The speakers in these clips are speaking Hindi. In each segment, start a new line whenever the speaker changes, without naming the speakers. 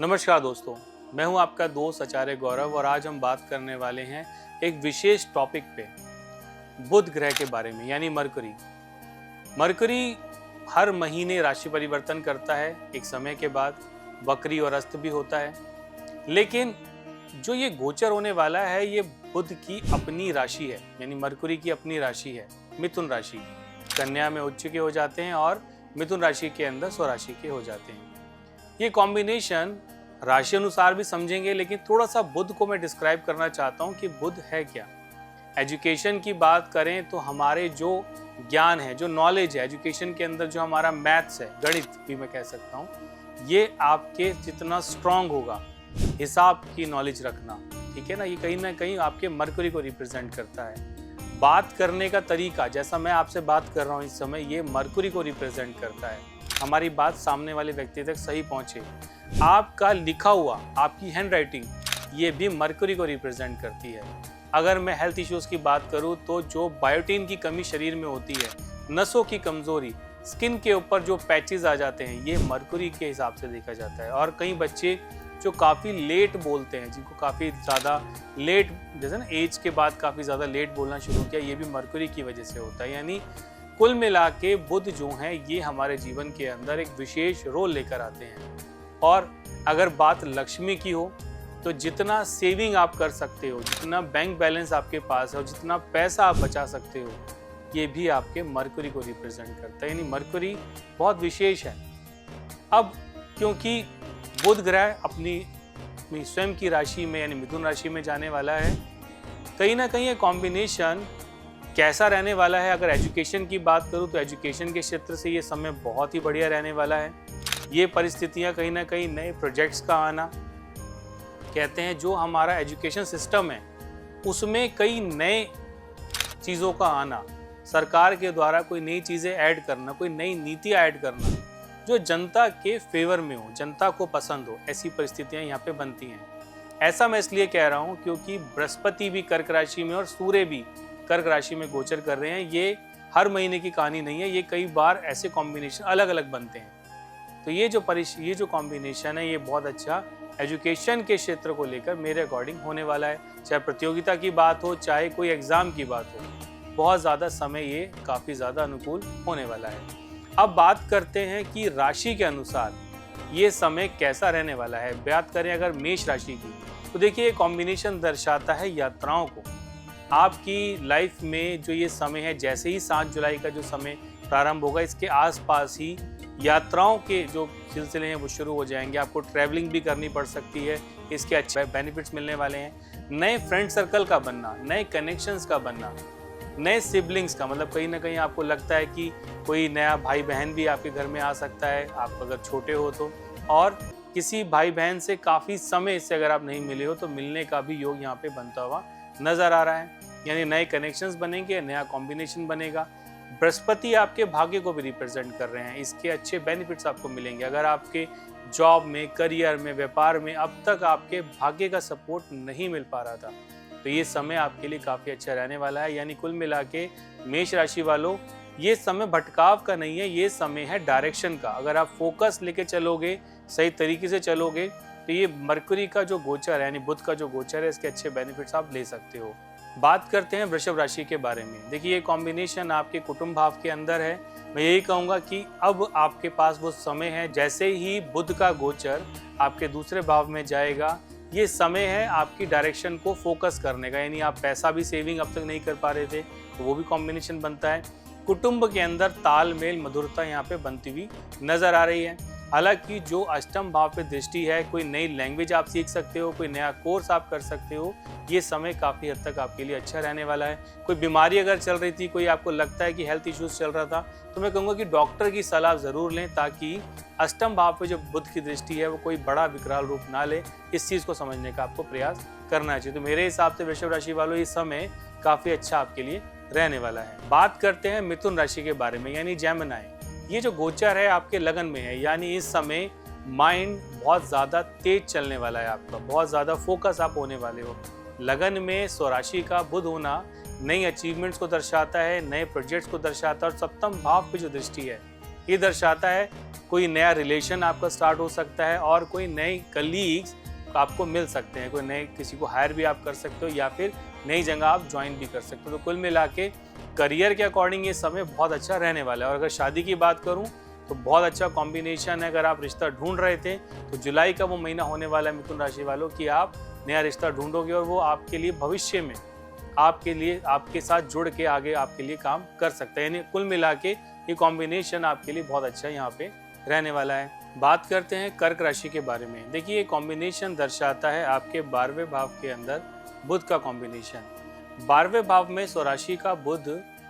नमस्कार दोस्तों, मैं हूं आपका दोस्त आचार्य गौरव और आज हम बात करने वाले हैं एक विशेष टॉपिक पे, बुध ग्रह के बारे में यानी मरकरी। मरकरी हर महीने राशि परिवर्तन करता है, एक समय के बाद वक्री और अस्त भी होता है। लेकिन जो ये गोचर होने वाला है ये बुध की अपनी राशि है, यानी मरकरी की अपनी राशि है, मिथुन राशि। कन्या में उच्च के हो जाते हैं और मिथुन राशि के अंदर स्वराशि के हो जाते हैं। ये कॉम्बिनेशन राशि अनुसार भी समझेंगे, लेकिन थोड़ा सा बुध को मैं डिस्क्राइब करना चाहता हूँ कि बुध है क्या। एजुकेशन की बात करें तो हमारे जो ज्ञान है, जो नॉलेज है एजुकेशन के अंदर, जो हमारा मैथ्स है, गणित भी मैं कह सकता हूँ, ये आपके जितना स्ट्रांग होगा, हिसाब की नॉलेज रखना, ठीक है ना, ये कहीं ना कहीं आपके मरकरी को रिप्रेजेंट करता है। बात करने का तरीका, जैसा मैं आपसे बात कर रहा हूँ इस समय, ये मरकरी को रिप्रेजेंट करता है। हमारी बात सामने वाले व्यक्ति तक सही पहुंचे। आपका लिखा हुआ, आपकी हैंड राइटिंग, ये भी मरकरी को रिप्रेजेंट करती है। अगर मैं हेल्थ इश्यूज की बात करूं तो जो बायोटीन की कमी शरीर में होती है, नसों की कमजोरी, स्किन के ऊपर जो पैचेस आ जाते हैं, ये मरकरी के हिसाब से देखा जाता है। और कई बच्चे जो काफ़ी लेट बोलते हैं, जिनको काफ़ी ज़्यादा लेट, जैसे ना एज के बाद काफ़ी ज़्यादा लेट बोलना शुरू किया, ये भी मरकरी की वजह से होता है। यानी कुल मिला के बुध जो हैं ये हमारे जीवन के अंदर एक विशेष रोल लेकर आते हैं। और अगर बात लक्ष्मी की हो तो जितना सेविंग आप कर सकते हो, जितना बैंक बैलेंस आपके पास है और जितना पैसा आप बचा सकते हो, ये भी आपके मरकरी को रिप्रेजेंट करता है। यानी मरकरी बहुत विशेष है। अब क्योंकि बुध ग्रह अपनी स्वयं की राशि में यानी मिथुन राशि में जाने वाला है, कहीं ना कहीं ये कॉम्बिनेशन कैसा रहने वाला है। अगर एजुकेशन की बात करूं तो एजुकेशन के क्षेत्र से ये समय बहुत ही बढ़िया रहने वाला है। ये परिस्थितियां कहीं ना कहीं नए प्रोजेक्ट्स का आना, कहते हैं जो हमारा एजुकेशन सिस्टम है उसमें कई नए चीज़ों का आना, सरकार के द्वारा कोई नई चीज़ें ऐड करना, कोई नई नीतियाँ ऐड करना जो जनता के फेवर में हो, जनता को पसंद हो, ऐसी परिस्थितियां यहाँ पे बनती हैं। ऐसा मैं इसलिए कह रहा हूँ क्योंकि बृहस्पति भी कर्क राशि में और सूर्य भी कर्क राशि में गोचर कर रहे हैं। ये हर महीने की कहानी नहीं है, ये कई बार ऐसे कॉम्बिनेशन अलग अलग बनते हैं। तो ये जो कॉम्बिनेशन है ये बहुत अच्छा एजुकेशन के क्षेत्र को लेकर मेरे अकॉर्डिंग होने वाला है। चाहे प्रतियोगिता की बात हो, चाहे कोई एग्जाम की बात हो, बहुत ज़्यादा समय ये काफ़ी ज़्यादा अनुकूल होने वाला है। अब बात करते हैं कि राशि के अनुसार ये समय कैसा रहने वाला है। बात करें अगर मेष राशि की तो देखिए ये कॉम्बिनेशन दर्शाता है यात्राओं को। आपकी लाइफ में जो ये समय है, जैसे ही 7 जुलाई का जो समय प्रारंभ होगा, इसके आसपास ही यात्राओं के जो सिलसिले हैं वो शुरू हो जाएंगे। आपको ट्रैवलिंग भी करनी पड़ सकती है, इसके अच्छे बेनिफिट्स मिलने वाले हैं। नए फ्रेंड सर्कल का बनना, नए कनेक्शंस का बनना, नए सिबलिंग्स का, मतलब कहीं ना कहीं आपको लगता है कि कोई नया भाई बहन भी आपके घर में आ सकता है, आप अगर छोटे हो तो। और किसी भाई बहन से काफ़ी समय से अगर आप नहीं मिले हो तो मिलने का भी योग यहाँ पे बनता हुआ नजर आ रहा है। यानी नए कनेक्शंस बनेंगे, नया कॉम्बिनेशन बनेगा। बृहस्पति आपके भाग्य को भी रिप्रेजेंट कर रहे हैं, इसके अच्छे बेनिफिट्स आपको मिलेंगे। अगर आपके जॉब में, करियर में, व्यापार में अब तक आपके भाग्य का सपोर्ट नहीं मिल पा रहा था तो ये समय आपके लिए काफ़ी अच्छा रहने वाला है। यानी कुल मिला के मेष राशि वालों, ये समय भटकाव का नहीं है, ये समय है डायरेक्शन का। अगर आप फोकस लेके चलोगे, सही तरीके से चलोगे, तो ये मरकरी का जो गोचर है यानी बुध का जो गोचर है, इसके अच्छे बेनिफिट्स आप ले सकते हो। बात करते हैं वृषभ राशि के बारे में। देखिए ये कॉम्बिनेशन आपके कुटुंब भाव के अंदर है। मैं यही कहूँगा कि अब आपके पास वो समय है, जैसे ही बुध का गोचर आपके दूसरे भाव में जाएगा, ये समय है आपकी डायरेक्शन को फोकस करने का। यानी आप पैसा भी सेविंग अब तक नहीं कर पा रहे थे तो वो भी कॉम्बिनेशन बनता है। कुटुंब के अंदर तालमेल, मधुरता यहाँ पे बनती हुई नजर आ रही है। हालांकि जो अष्टम भाव पे दृष्टि है, कोई नई लैंग्वेज आप सीख सकते हो, कोई नया कोर्स आप कर सकते हो, ये समय काफ़ी हद तक आपके लिए अच्छा रहने वाला है। कोई बीमारी अगर चल रही थी, कोई आपको लगता है कि हेल्थ इश्यूज चल रहा था, तो मैं कहूँगा कि डॉक्टर की सलाह ज़रूर लें, ताकि अष्टम भाव पे जो बुध की दृष्टि है वो कोई बड़ा विकराल रूप ना ले। इस चीज़ को समझने का आपको प्रयास करना चाहिए। तो मेरे हिसाब से वृषभ राशि वालों, ये समय काफ़ी अच्छा आपके लिए रहने वाला है। बात करते हैं मिथुन राशि के बारे में, यानी जेमिनी। ये जो गोचर है आपके लगन में है, यानी इस समय माइंड बहुत ज़्यादा तेज चलने वाला है आपका, बहुत ज़्यादा फोकस आप होने वाले हो। लगन में स्वराशि का बुध होना नई अचीवमेंट्स को दर्शाता है, नए प्रोजेक्ट्स को दर्शाता है। और सप्तम भाव पे जो दृष्टि है ये दर्शाता है कोई नया रिलेशन आपका स्टार्ट हो सकता है और कोई नए कलीग्स आपको मिल सकते हैं, कोई नए किसी को हायर भी आप कर सकते हो या फिर नई जगह आप ज्वाइन भी कर सकते हो। तो कुल मिला के करियर के अकॉर्डिंग ये समय बहुत अच्छा रहने वाला है। और अगर शादी की बात करूं तो बहुत अच्छा कॉम्बिनेशन है। अगर आप रिश्ता ढूंढ रहे थे तो जुलाई का वो महीना होने वाला है मिथुन राशि वालों कि आप नया रिश्ता ढूंढोगे और वो आपके लिए भविष्य में आपके लिए आपके साथ जुड़ के आगे आपके लिए काम कर सकता है। यानी कुल मिला के ये कॉम्बिनेशन आपके लिए बहुत अच्छा यहाँ पे रहने वाला है। बात करते हैं कर्क राशि के बारे में। देखिए ये कॉम्बिनेशन दर्शाता है आपके 12वें भाव के अंदर बुध का कॉम्बिनेशन। 12वें भाव में स्वराशि का बुध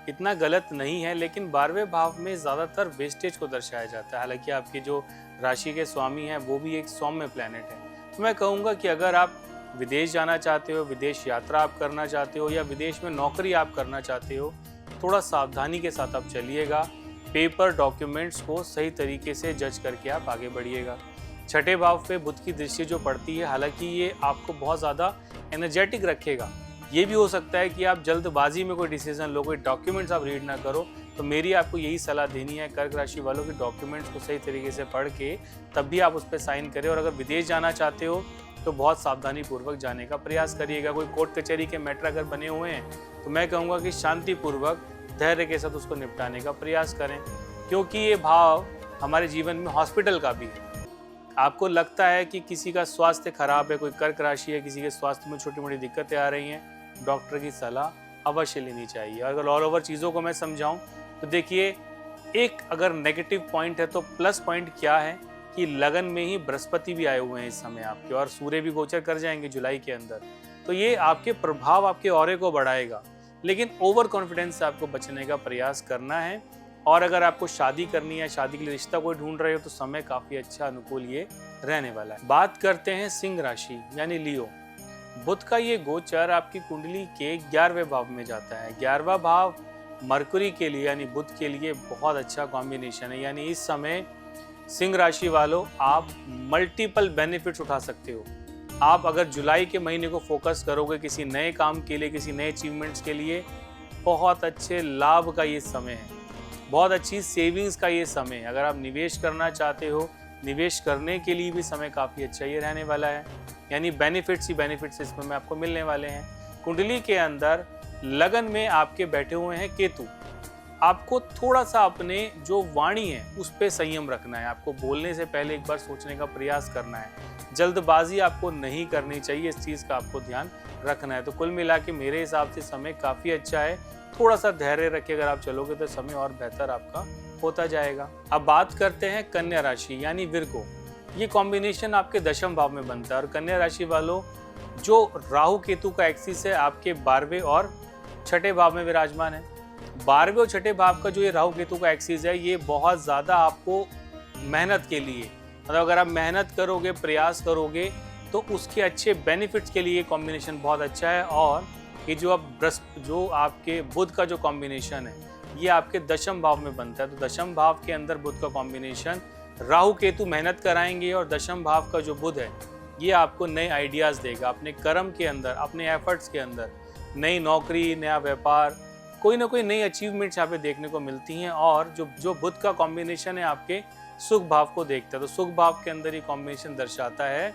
इतना गलत नहीं है, लेकिन 12वें भाव में ज़्यादातर वेस्टेज को दर्शाया जाता है। हालांकि आपकी जो राशि के स्वामी हैं वो भी एक सौम्य प्लैनेट है। तो मैं कहूँगा कि अगर आप विदेश जाना चाहते हो, विदेश यात्रा आप करना चाहते हो या विदेश में नौकरी आप करना चाहते हो, थोड़ा सावधानी के साथ आप चलिएगा। पेपर डॉक्यूमेंट्स को सही तरीके से जज करके आप आगे बढ़िएगा। छठे भाव पे बुध की दृष्टि जो पड़ती है, हालांकि ये आपको बहुत ज़्यादा एनर्जेटिक रखेगा। ये भी हो सकता है कि आप जल्दबाजी में कोई डिसीजन लो, कोई डॉक्यूमेंट्स आप रीड ना करो। तो मेरी आपको यही सलाह देनी है कर्क राशि वालों के डॉक्यूमेंट्स को सही तरीके से पढ़ के तब भी आप उस पर साइन करें। और अगर विदेश जाना चाहते हो तो बहुत सावधानी पूर्वक जाने का प्रयास करिएगा। कोई कोर्ट कचहरी के मैटर अगर बने हुए हैं तो मैं कहूँगा कि शांतिपूर्वक धैर्य के साथ उसको निपटाने का प्रयास करें, क्योंकि ये भाव हमारे जीवन में हॉस्पिटल का भी है। आपको लगता है कि किसी का स्वास्थ्य खराब है, कोई कर्क राशि है, किसी के स्वास्थ्य में छोटी मोटी दिक्कतें आ रही हैं, डॉक्टर की सलाह अवश्य लेनी चाहिए। अगर ऑल ओवर चीज़ों को मैं समझाऊं तो देखिए एक अगर नेगेटिव पॉइंट है तो प्लस पॉइंट क्या है कि लगन में ही बृहस्पति भी आए हुए हैं इस समय आपके, और सूर्य भी गोचर कर जाएंगे जुलाई के अंदर। तो ये आपके प्रभाव आपके ऑरे को बढ़ाएगा, लेकिन ओवर कॉन्फिडेंस से आपको बचने का प्रयास करना है। और अगर आपको शादी करनी है, शादी के लिए रिश्ता कोई ढूंढ रहे हो तो समय काफ़ी अच्छा अनुकूल ये रहने वाला है। बात करते हैं सिंह राशि यानी लियो। बुध का ये गोचर आपकी कुंडली के 11वें भाव में जाता है। 11वां भाव मरकुरी के लिए यानी बुध के लिए बहुत अच्छा कॉम्बिनेशन है। यानी इस समय सिंह राशि वालों आप मल्टीपल बेनिफिट्स उठा सकते हो। आप अगर जुलाई के महीने को फोकस करोगे किसी नए काम के लिए, किसी नए अचीवमेंट्स के लिए, बहुत अच्छे लाभ का ये समय है, बहुत अच्छी सेविंग्स का ये समय है। अगर आप निवेश करना चाहते हो, निवेश करने के लिए भी समय काफ़ी अच्छा ये रहने वाला है। यानी बेनिफिट्स ही बेनिफिट्स इसमें आपको मिलने वाले हैं। कुंडली के अंदर लगन में आपके बैठे हुए हैं केतु। आपको थोड़ा सा अपने जो वाणी है उस पर संयम रखना है। आपको बोलने से पहले एक बार सोचने का प्रयास करना है। जल्दबाजी आपको नहीं करनी चाहिए, इस चीज़ का आपको ध्यान रखना है। तो कुल मिला के मेरे हिसाब से समय काफ़ी अच्छा है। थोड़ा सा धैर्य रख के अगर आप चलोगे तो समय और बेहतर आपका होता जाएगा। अब बात करते हैं कन्या राशि यानी विर्गो। ये कॉम्बिनेशन आपके 10वें भाव में बनता है। और कन्या राशि वालों जो राहु केतु का एक्सिस है आपके 12वें और 6ठे भाव में विराजमान है। 12वें और 6ठे भाव का जो ये राहु केतु का एक्सिस है ये बहुत ज़्यादा आपको मेहनत के लिए, मतलब अगर आप मेहनत करोगे, प्रयास करोगे तो उसके अच्छे बेनिफिट्स के लिए कॉम्बिनेशन बहुत अच्छा है। और ये जो आपके बुध का जो कॉम्बिनेशन है ये आपके 10वें भाव में बनता है। तो 10वें भाव के अंदर बुध का कॉम्बिनेशन, राहु केतु मेहनत कराएंगे और 10वें भाव का जो बुध है ये आपको नए आइडियाज़ देगा अपने कर्म के अंदर, अपने एफर्ट्स के अंदर। नई नौकरी, नया व्यापार, कोई ना कोई नई अचीवमेंट्स यहाँ पे देखने को मिलती हैं। और जो बुध का कॉम्बिनेशन है आपके सुख भाव को देखता है। तो सुख भाव के अंदर ये कॉम्बिनेशन दर्शाता है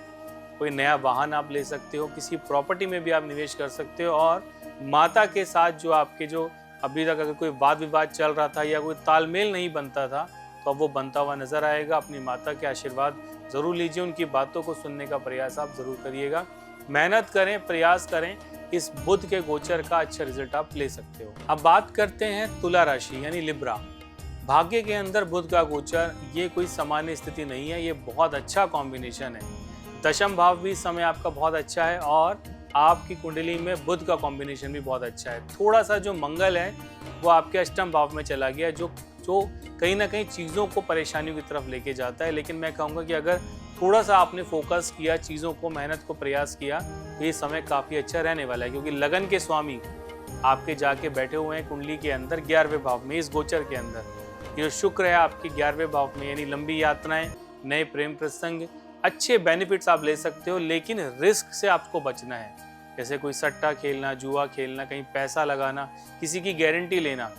कोई नया वाहन आप ले सकते हो, किसी प्रॉपर्टी में भी आप निवेश कर सकते हो। और माता के साथ जो आपके जो अभी तक अगर कोई वाद विवाद चल रहा था या कोई तालमेल नहीं बनता था तो अब वो बनता हुआ नजर आएगा। अपनी माता के आशीर्वाद जरूर लीजिए, उनकी बातों को सुनने का प्रयास आप जरूर करिएगा। मेहनत करें, प्रयास करें, इस बुध के गोचर का अच्छा रिजल्ट आप ले सकते हो। अब बात करते हैं तुला राशि यानी लिब्रा। भाग्य के अंदर बुध का गोचर ये कोई सामान्य स्थिति नहीं है, ये बहुत अच्छा कॉम्बिनेशन है। 10वां भाव भी इस समय आपका बहुत अच्छा है और आपकी कुंडली में बुध का कॉम्बिनेशन भी बहुत अच्छा है। थोड़ा सा जो मंगल है वो आपके 8वें भाव में चला गया, जो कहीं ना कहीं चीज़ों को परेशानियों की तरफ लेके जाता है। लेकिन मैं कहूँगा कि अगर थोड़ा सा आपने फोकस किया, चीज़ों को, मेहनत को प्रयास किया तो ये समय काफ़ी अच्छा रहने वाला है। क्योंकि लगन के स्वामी आपके जाके बैठे हुए हैं कुंडली के अंदर 11वें भाव में, इस गोचर के अंदर। ये शुक्र है आपके 11वें भाव में, यानी लंबी यात्राएं, नए प्रेम प्रसंग, अच्छे बेनिफिट्स आप ले सकते हो। लेकिन रिस्क से आपको बचना है। जैसे कोई सट्टा खेलना, जुआ खेलना, कहीं पैसा लगाना, किसी की गारंटी लेना,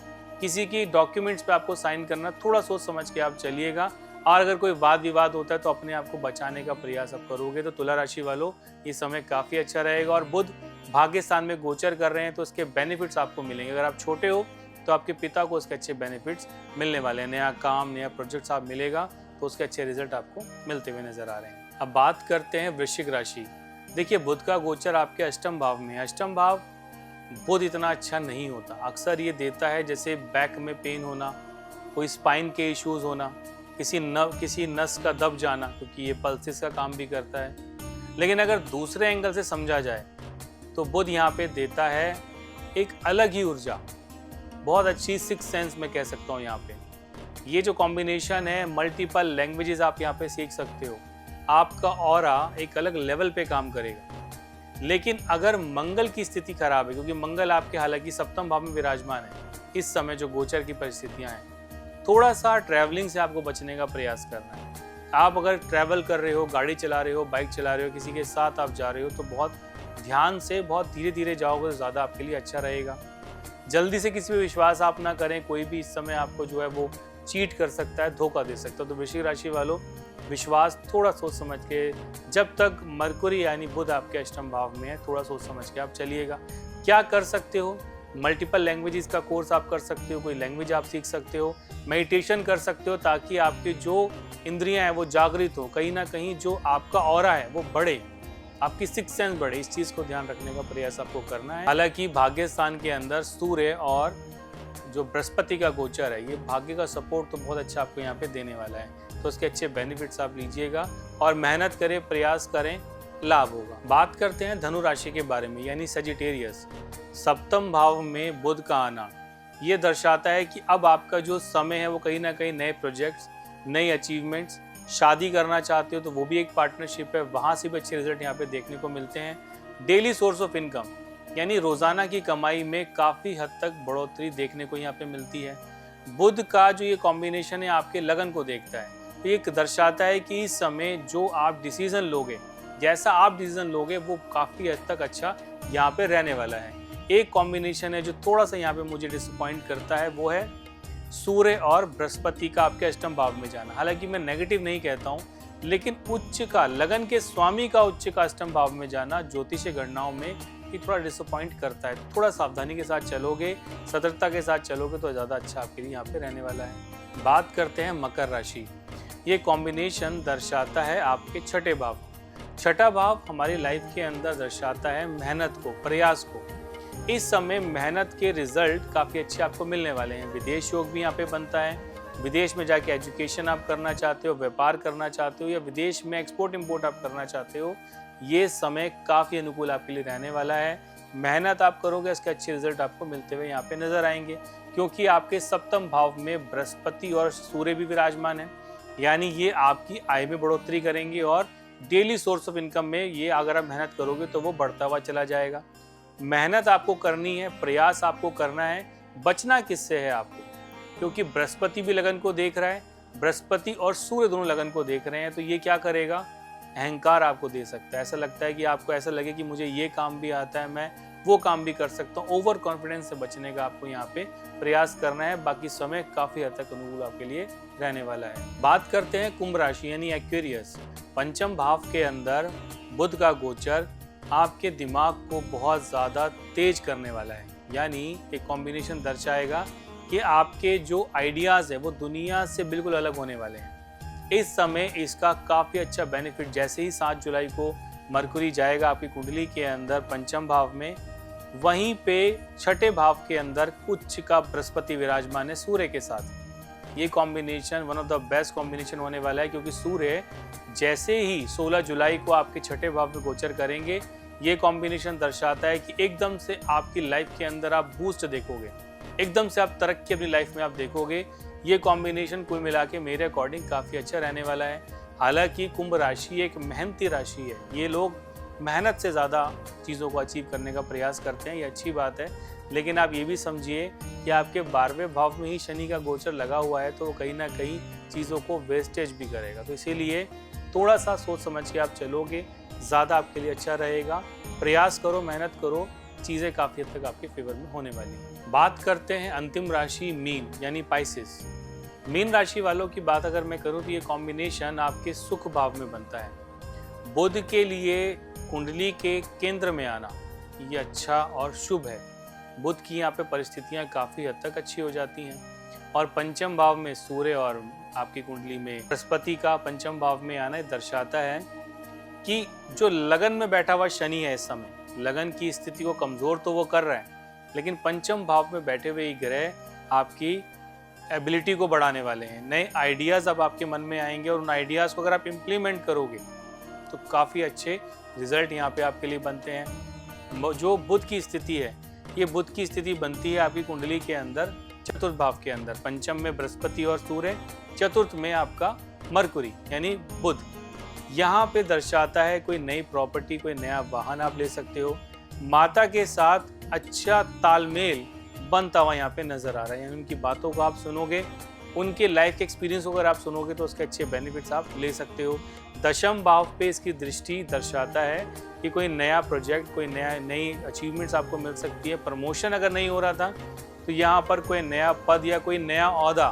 किसी की डॉक्यूमेंट्स पे आपको साइन करना, थोड़ा सोच समझ के आप चलिएगा। और अगर कोई वाद विवाद होता है तो अपने आप को बचाने का प्रयास आप करोगे। तो तुला राशि वालों, ये समय काफ़ी अच्छा रहेगा। और बुध भाग्य स्थान में गोचर कर रहे हैं तो उसके बेनिफिट्स आपको मिलेंगे। अगर आप छोटे हो तो आपके पिता को उसके अच्छे बेनिफिट्स मिलने वाले हैं। नया काम, नया प्रोजेक्ट्स आप मिलेगा तो उसके अच्छे रिजल्ट आपको मिलते हुए नजर आ रहे हैं। अब बात करते हैं वृश्चिक राशि। देखिए, बुध का गोचर आपके अष्टम भाव में है। अष्टम भाव बुध इतना अच्छा नहीं होता। अक्सर ये देता है जैसे बैक में पेन होना, कोई स्पाइन के इश्यूज होना, किसी नस का दब जाना, क्योंकि ये पल्सेस का काम भी करता है। लेकिन अगर दूसरे एंगल से समझा जाए तो बुध यहाँ पे देता है एक अलग ही ऊर्जा, बहुत अच्छी सिक्स सेंस में कह सकता हूँ यहाँ पे। ये जो कॉम्बिनेशन है, मल्टीपल लैंग्वेजेस आप यहाँ पे सीख सकते हो। आपका ऑरा एक अलग लेवल पे काम करेगा। लेकिन अगर मंगल की स्थिति खराब है, क्योंकि मंगल आपके हालांकि सप्तम भाव में विराजमान है इस समय जो गोचर की परिस्थितियां हैं, थोड़ा सा ट्रैवलिंग से आपको बचने का प्रयास करना है। आप अगर ट्रैवल कर रहे हो, गाड़ी चला रहे हो, बाइक चला रहे हो, किसी के साथ आप जा रहे हो तो बहुत ध्यान से, बहुत धीरे धीरे जाओगे तो ज़्यादा आपके लिए अच्छा रहेगा। जल्दी से किसी पे विश्वास आप ना करें। कोई भी इस समय आपको जो है वो चीट कर सकता है, धोखा दे सकता है। तो वृश्चिक राशि वालों, विश्वास थोड़ा सोच समझ के, जब तक मरकुरी यानी बुध आपके अष्टम भाव में है, थोड़ा सोच समझ के आप चलिएगा। क्या कर सकते हो? मल्टीपल लैंग्वेजेस का कोर्स आप कर सकते हो, कोई लैंग्वेज आप सीख सकते हो, मेडिटेशन कर सकते हो, ताकि आपकी जो इंद्रियां हैं वो जागृत हो, कहीं ना कहीं जो आपका ऑरा है वो बढ़े, आपकी सिक्स सेंस बढ़े। इस चीज़ को ध्यान रखने का प्रयास आपको करना है। हालांकि भाग्य स्थान के अंदर सूर्य और जो बृहस्पति का गोचर है, ये भाग्य का सपोर्ट तो बहुत अच्छा आपको यहाँ पे देने वाला है। तो उसके अच्छे बेनिफिट्स आप लीजिएगा और मेहनत करें, प्रयास करें, लाभ होगा। बात करते हैं धनु राशि के बारे में, यानी सजिटेरियस। सप्तम भाव में बुध का आना ये दर्शाता है कि अब आपका जो समय है वो कहीं ना कहीं नए प्रोजेक्ट्स, नई अचीवमेंट्स, शादी करना चाहते हो तो वो भी एक पार्टनरशिप है, वहाँ से भी अच्छे रिजल्ट यहाँ पे देखने को मिलते हैं। डेली सोर्स ऑफ इनकम यानी रोजाना की कमाई में काफ़ी हद तक बढ़ोतरी देखने को यहाँ पे मिलती है। बुध का जो ये कॉम्बिनेशन है आपके लगन को देखता है, तो ये दर्शाता है कि इस समय जो आप डिसीजन लोगे, जैसा आप डिसीजन लोगे वो काफ़ी हद तक अच्छा यहाँ पे रहने वाला है। एक कॉम्बिनेशन है जो थोड़ा सा यहाँ पे मुझे डिसअपॉइंट करता है, वो है सूर्य और बृहस्पति का आपके अष्टम भाव में जाना। हालांकि मैं नेगेटिव नहीं कहता हूँ, लेकिन उच्च का, लगन के स्वामी का उच्च का अष्टम भाव में जाना ज्योतिषीय गणनाओं में ये थोड़ा डिसअपॉइंट करता है। थोड़ा सावधानी के साथ चलोगे, सतर्कता के साथ चलोगे तो ज़्यादा अच्छा आपके लिए यहाँ पे रहने वाला है। बात करते हैं मकर राशि। ये कॉम्बिनेशन दर्शाता है आपके छठे भाव। छठा भाव हमारी लाइफ के अंदर दर्शाता है मेहनत को, प्रयास को। इस समय मेहनत के रिजल्ट काफ़ी अच्छे आपको मिलने वाले हैं। विदेश योग भी यहाँ पे बनता है। विदेश में जाके एजुकेशन आप करना चाहते हो, व्यापार करना चाहते हो, या विदेश में एक्सपोर्ट इंपोर्ट आप करना चाहते हो, ये समय काफ़ी अनुकूल आपके लिए रहने वाला है। मेहनत आप करोगे, इसके अच्छे रिजल्ट आपको मिलते हुए यहाँ पे नजर आएंगे, क्योंकि आपके सप्तम भाव में बृहस्पति और सूर्य भी विराजमान है। यानी ये आपकी आय में बढ़ोतरी करेंगे और डेली सोर्स ऑफ इनकम में ये अगर आप मेहनत करोगे तो वो बढ़ता हुआ चला जाएगा। मेहनत आपको करनी है, प्रयास आपको करना है। बचना किससे है आपको, क्योंकि बृहस्पति भी लगन को देख रहा है, बृहस्पति और सूर्य दोनों लगन को देख रहे हैं, तो ये क्या करेगा, अहंकार आपको दे सकता है। ऐसा लगता है कि आपको ऐसा लगे कि मुझे ये काम भी आता है, मैं वो काम भी कर सकता हूँ। ओवर कॉन्फिडेंस से बचने का आपको यहाँ पे प्रयास करना है। बाकी समय काफी हद तक अनुकूल आपके लिए रहने वाला है। बात करते हैं कुंभ राशि यानी एक्वेरियस। पंचम भाव के अंदर बुध का गोचर आपके दिमाग को बहुत ज़्यादा तेज करने वाला है। यानी एक कॉम्बिनेशन दर्शाएगा कि आपके जो आइडियाज़ है वो दुनिया से बिल्कुल अलग होने वाले हैं। इस समय इसका काफ़ी अच्छा बेनिफिट, जैसे ही 7 जुलाई को मरकुरी जाएगा आपकी कुंडली के अंदर पंचम भाव में, वहीं पे छठे भाव के अंदर उच्च का बृहस्पति विराजमान है सूर्य के साथ। ये combination one of the best combination होने वाला है, क्योंकि सूर्य जैसे ही 16 जुलाई को आपके छठे भाव में गोचर करेंगे, ये कॉम्बिनेशन दर्शाता है कि एकदम से आपकी लाइफ के अंदर आप बूस्ट देखोगे, एकदम से आप तरक्की अपनी लाइफ में आप देखोगे। ये कॉम्बिनेशन कुल मिला के मेरे अकॉर्डिंग काफ़ी अच्छा रहने वाला है। हालांकि कुंभ राशि एक मेहनती राशि है, ये लोग मेहनत से ज़्यादा चीज़ों को अचीव करने का प्रयास करते हैं, ये अच्छी बात है। लेकिन आप ये भी समझिए कि आपके 12वें भाव में ही शनि का गोचर लगा हुआ है, तो वो कहीं ना कहीं चीज़ों को वेस्टेज भी करेगा। तो इसीलिए थोड़ा सा सोच समझ के आप चलोगे, ज़्यादा आपके लिए अच्छा रहेगा। प्रयास करो, मेहनत करो, चीज़ें काफ़ी हद तक आपके फेवर में होने वाली हैं। बात करते हैं अंतिम राशि मीन यानी पाइसेस। मीन राशि वालों की बात अगर मैं करूं तो ये कॉम्बिनेशन आपके सुख भाव में बनता है। बुध के लिए कुंडली के केंद्र में आना ये अच्छा और शुभ है। बुध की यहाँ पे परिस्थितियाँ काफ़ी हद तक अच्छी हो जाती हैं। और पंचम भाव में सूर्य और आपकी कुंडली में बृहस्पति का पंचम भाव में आना दर्शाता है कि जो लगन में बैठा हुआ शनि है इस समय, लगन की स्थिति को कमज़ोर तो वो कर रहा है, लेकिन पंचम भाव में बैठे हुए ये ग्रह आपकी एबिलिटी को बढ़ाने वाले हैं। नए आइडियाज़ अब आपके मन में आएंगे और उन आइडियाज़ को अगर आप इम्प्लीमेंट करोगे तो काफ़ी अच्छे रिजल्ट यहाँ पे आपके लिए बनते हैं। जो बुध की स्थिति है, ये बुध की स्थिति बनती है आपकी कुंडली के अंदर चतुर्थ भाव के अंदर। पंचम में बृहस्पति और सूर्य, चतुर्थ में आपका मरकुरी यानी बुध। यहाँ पे दर्शाता है कोई नई प्रॉपर्टी, कोई नया वाहन आप ले सकते हो। माता के साथ अच्छा तालमेल बनता हुआ यहाँ पे नजर आ रहा है। यानी उनकी बातों को आप सुनोगे, उनके लाइफ के एक्सपीरियंस को अगर आप सुनोगे तो उसके अच्छे बेनिफिट्स आप ले सकते हो। दशम भाव पे इसकी दृष्टि दर्शाता है कि कोई नया प्रोजेक्ट, कोई नई अचीवमेंट्स आपको मिल सकती है। प्रमोशन अगर नहीं हो रहा था तो यहाँ पर कोई नया पद या कोई नया ओहदा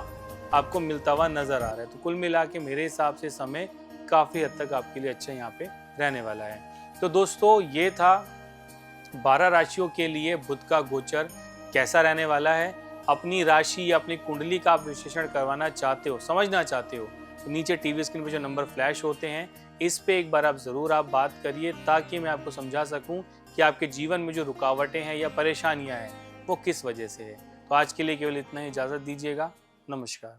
आपको मिलता हुआ नजर आ रहा है। तो कुल मिला के मेरे हिसाब से समय काफ़ी हद तक आपके लिए अच्छा यहाँ पे रहने वाला है। तो दोस्तों ये था 12 राशियों के लिए बुध का गोचर कैसा रहने वाला है। अपनी राशि या अपनी कुंडली का आप विश्लेषण करवाना चाहते हो, समझना चाहते हो, तो नीचे टीवी स्क्रीन पर जो नंबर फ्लैश होते हैं इस पे एक बार आप ज़रूर आप बात करिए, ताकि मैं आपको समझा सकूं कि आपके जीवन में जो रुकावटें हैं या परेशानियां हैं वो किस वजह से है। तो आज के लिए केवल इतना ही, इजाज़त दीजिएगा। नमस्कार।